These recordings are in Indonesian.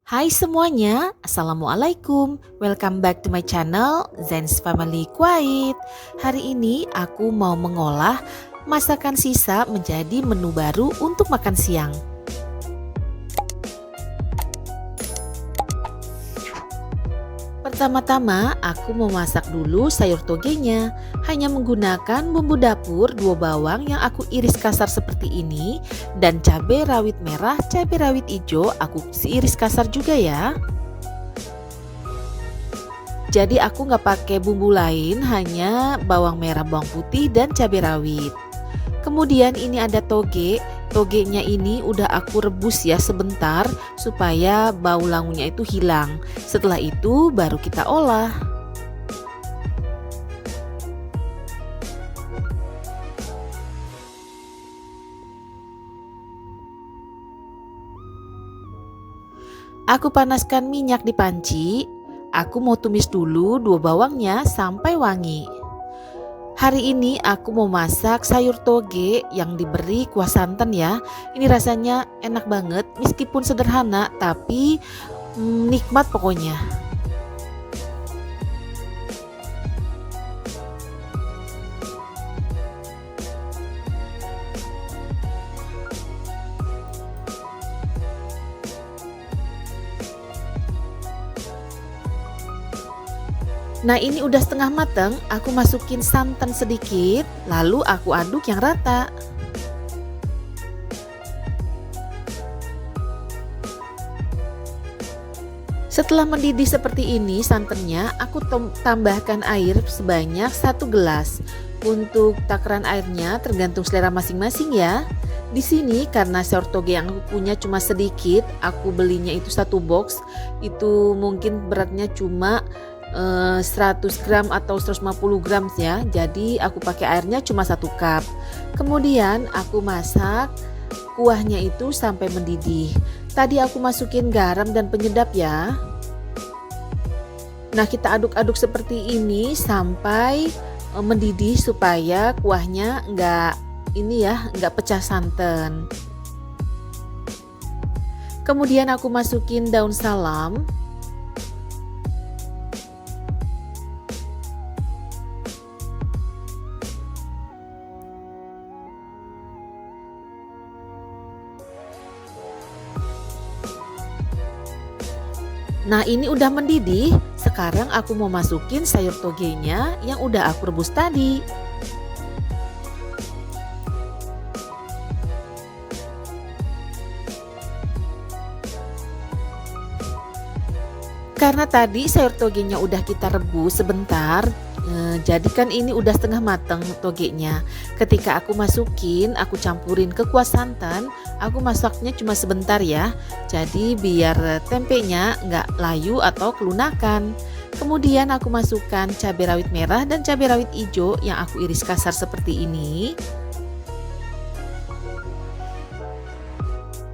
Hai semuanya, Assalamualaikum. Welcome back to my channel Zen's Family Quiet. Hari ini aku mau mengolah masakan sisa menjadi menu baru untuk makan siang. Pertama-tama aku memasak dulu sayur togenya. Hanya menggunakan bumbu dapur 2 bawang yang aku iris kasar seperti ini, dan cabai rawit merah, cabai rawit hijau aku iris kasar juga ya. Jadi aku nggak pakai bumbu lain, hanya bawang merah, bawang putih, dan cabai rawit. Kemudian ini ada toge. Togenya ini udah aku rebus ya sebentar supaya bau langunya itu hilang. Setelah itu baru kita olah. Aku panaskan minyak di panci. Aku mau tumis dulu 2 bawangnya sampai wangi. Hari ini aku mau masak sayur toge yang diberi kuah santan ya. Ini rasanya enak banget meskipun sederhana tapi nikmat pokoknya. Nah ini udah setengah mateng, aku masukin santan sedikit, lalu aku aduk yang rata. Setelah mendidih seperti ini santannya, aku tambahkan air sebanyak 1 gelas. Untuk takaran airnya tergantung selera masing-masing ya. Di sini karena sayur toge yang aku punya cuma sedikit, aku belinya itu 1 box, itu mungkin beratnya cuma 100 gram atau 150 gram ya. Jadi aku pakai airnya cuma 1 cup. Kemudian aku masak kuahnya itu sampai mendidih. Tadi aku masukin garam dan penyedap ya. Nah kita aduk-aduk seperti ini sampai mendidih supaya kuahnya nggak pecah santan. Kemudian aku masukin daun salam. Nah ini udah mendidih, sekarang aku mau masukin sayur togenya yang udah aku rebus tadi. Karena tadi sayur togenya udah kita rebus sebentar, jadi kan ini udah setengah mateng togenya. Ketika aku masukin, aku campurin ke kuah santan, aku masaknya cuma sebentar ya. Jadi biar tempenya nggak layu atau kelunakan. Kemudian aku masukkan cabai rawit merah dan cabai rawit hijau yang aku iris kasar seperti ini.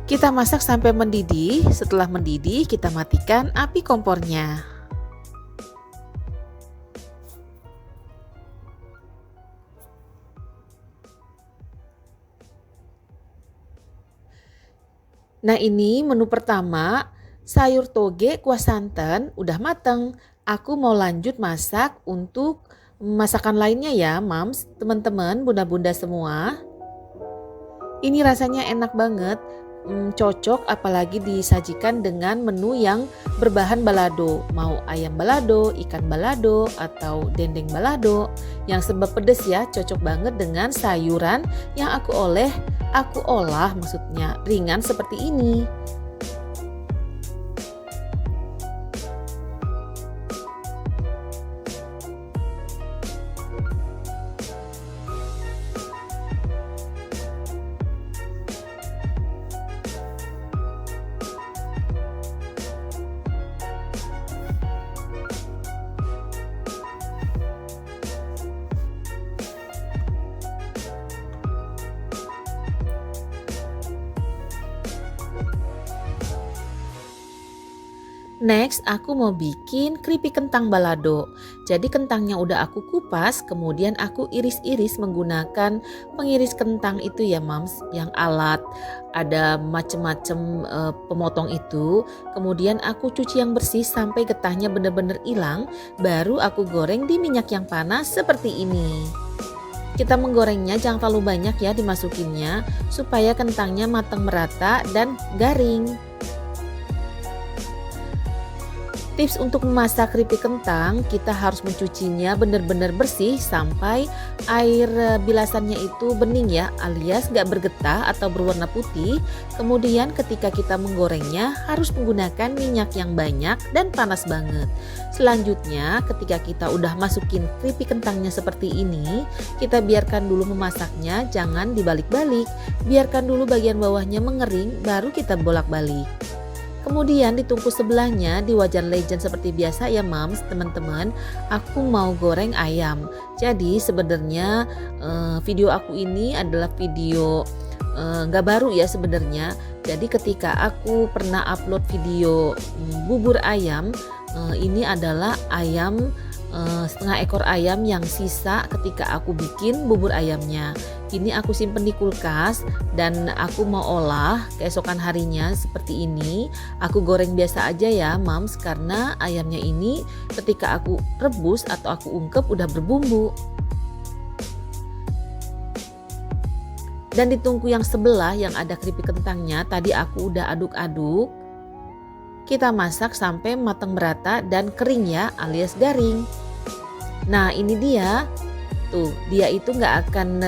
Kita masak sampai mendidih. Setelah mendidih, kita matikan api kompornya. Nah ini menu pertama, sayur toge kuah santan udah mateng. Aku mau lanjut masak untuk masakan lainnya ya mams, teman-teman, bunda-bunda semua. Ini rasanya enak banget, cocok apalagi disajikan dengan menu yang berbahan balado. Mau ayam balado, ikan balado, atau dendeng balado. Yang serba pedes ya, cocok banget dengan sayuran yang aku olah maksudnya ringan seperti ini. Next, aku mau bikin keripik kentang balado. Jadi kentangnya udah aku kupas, kemudian aku iris-iris menggunakan pengiris kentang itu ya Mams, yang alat ada macem-macem pemotong itu. Kemudian aku cuci yang bersih sampai getahnya bener-bener hilang, baru aku goreng di minyak yang panas seperti ini. Kita menggorengnya jangan terlalu banyak ya dimasukinnya, supaya kentangnya matang merata dan garing. Tips untuk memasak keripik kentang, kita harus mencucinya benar-benar bersih sampai air bilasannya itu bening ya, alias gak bergetah atau berwarna putih. Kemudian ketika kita menggorengnya harus menggunakan minyak yang banyak dan panas banget. Selanjutnya ketika kita udah masukin keripik kentangnya seperti ini, kita biarkan dulu memasaknya, jangan dibalik-balik. Biarkan dulu bagian bawahnya mengering, baru kita bolak-balik. Kemudian ditungku sebelahnya di wajan legend seperti biasa ya Mams, teman-teman, aku mau goreng ayam. Jadi sebenarnya video aku ini adalah video nggak baru ya sebenarnya. Jadi ketika aku pernah upload video bubur ayam, ini adalah ayam setengah ekor ayam yang sisa ketika aku bikin bubur ayamnya. Ini aku simpen di kulkas dan aku mau olah keesokan harinya seperti ini. Aku goreng biasa aja ya Mams, karena ayamnya ini ketika aku rebus atau aku ungkep udah berbumbu. Dan di tungku yang sebelah yang ada keripik kentangnya tadi aku udah aduk-aduk. Kita masak sampai matang merata dan kering ya, alias garing. Nah ini dia, tuh dia itu nggak akan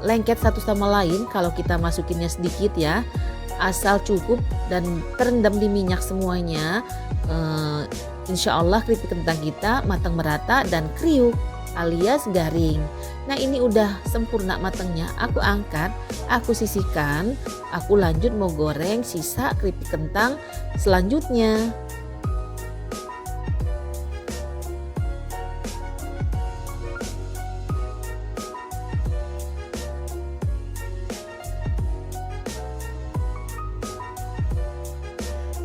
lengket satu sama lain kalau kita masukinnya sedikit ya. Asal cukup dan terendam di minyak semuanya, insya Allah keripik kentang kita matang merata dan kriuk alias garing. Nah ini udah sempurna matangnya, aku angkat, aku sisihkan, aku lanjut mau goreng sisa keripik kentang selanjutnya.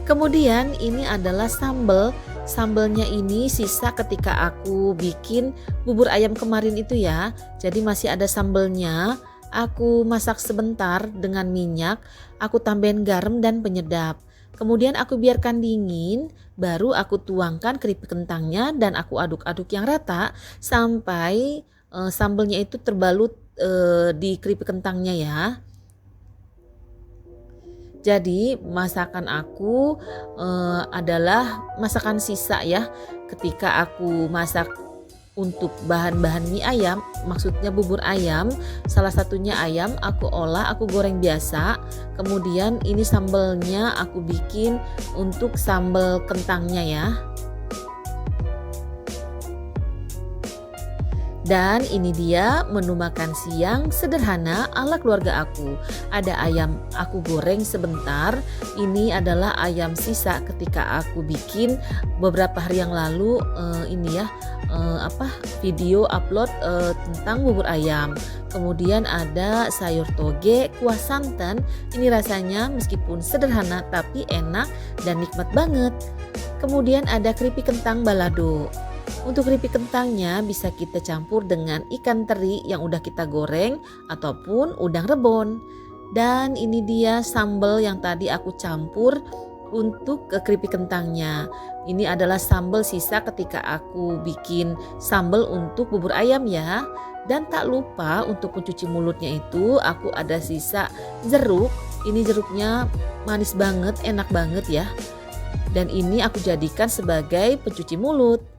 Kemudian ini adalah sambal. Sambalnya ini sisa ketika aku bikin bubur ayam kemarin itu ya. Jadi masih ada sambalnya. Aku masak sebentar dengan minyak. Aku tambahin garam dan penyedap. Kemudian aku biarkan dingin. Baru aku tuangkan keripik kentangnya dan aku aduk-aduk yang rata sampai sambalnya itu terbalut di keripik kentangnya ya. Jadi masakan aku adalah masakan sisa ya. Ketika aku masak untuk bahan-bahan mie ayam, maksudnya bubur ayam, salah satunya ayam aku olah, aku goreng biasa. Kemudian ini sambalnya aku bikin untuk sambal kentangnya ya. Dan ini dia menu makan siang sederhana ala keluarga aku. Ada ayam aku goreng sebentar. Ini adalah ayam sisa ketika aku bikin beberapa hari yang lalu video upload tentang bubur ayam. Kemudian ada sayur toge, kuah santan. Ini rasanya meskipun sederhana tapi enak dan nikmat banget. Kemudian ada keripik kentang balado. Untuk keripik kentangnya bisa kita campur dengan ikan teri yang udah kita goreng ataupun udang rebon. Dan ini dia sambal yang tadi aku campur untuk keripik kentangnya. Ini adalah sambal sisa ketika aku bikin sambal untuk bubur ayam ya. Dan tak lupa untuk mencuci mulutnya itu aku ada sisa jeruk. Ini jeruknya manis banget, enak banget ya. Dan ini aku jadikan sebagai pencuci mulut.